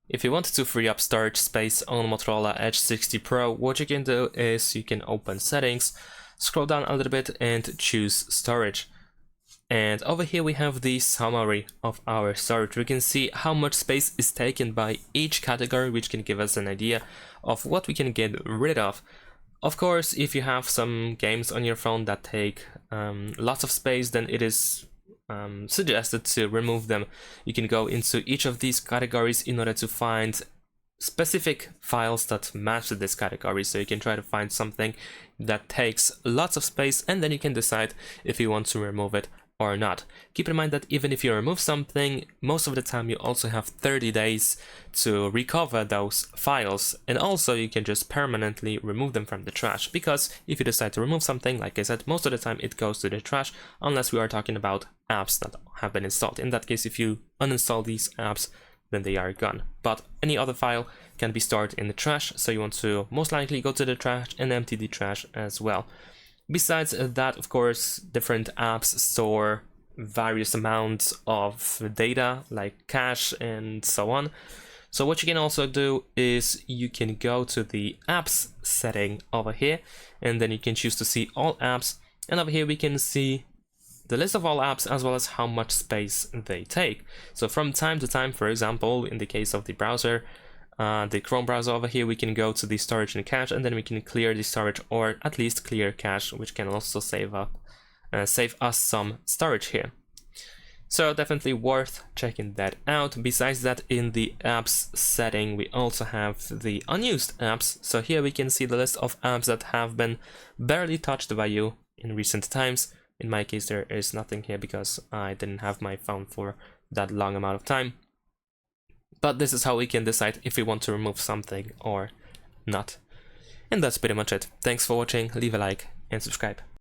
If you want to free up storage space on Motorola Edge 60 Pro, what you can do is you can open settings, scroll down a little bit and choose storage. And over here we have the summary of our storage. We can see how much space is taken by each category, which can give us an idea of what we can get rid of. Of course, if you have some games on your phone that take lots of space, then it is suggested to remove them. You can go into each of these categories in order to find specific files that match this category. So you can try to find something that takes lots of space, and then you can decide if you want to remove it or not. Keep in mind that even if you remove something, most of the time you also have 30 days to recover those files, and also you can just permanently remove them from the trash, because if you decide to remove something, like I said, most of the time it goes to the trash, unless we are talking about apps that have been installed. In that case, if you uninstall these apps, then they are gone. But any other file can be stored in the trash, so you want to most likely go to the trash and empty the trash as well. Besides that, of course, different apps store various amounts of data, like cache and so on. So what you can also do is you can go to the apps setting over here, and then you can choose to see all apps, and over here we can see the list of all apps as well as how much space they take. So from time to time, for example, in the case of the browser, the Chrome browser over here, we can go to the storage and cache, and then we can clear the storage, or at least clear cache, which can also save us some storage here. So definitely worth checking that out. Besides that, in the apps setting, we also have the unused apps. So here we can see the list of apps that have been barely touched by you in recent times. In my case, there is nothing here because I didn't have my phone for that long amount of time. But this is how we can decide if we want to remove something or not. And that's pretty much it. Thanks for watching, leave a like and subscribe.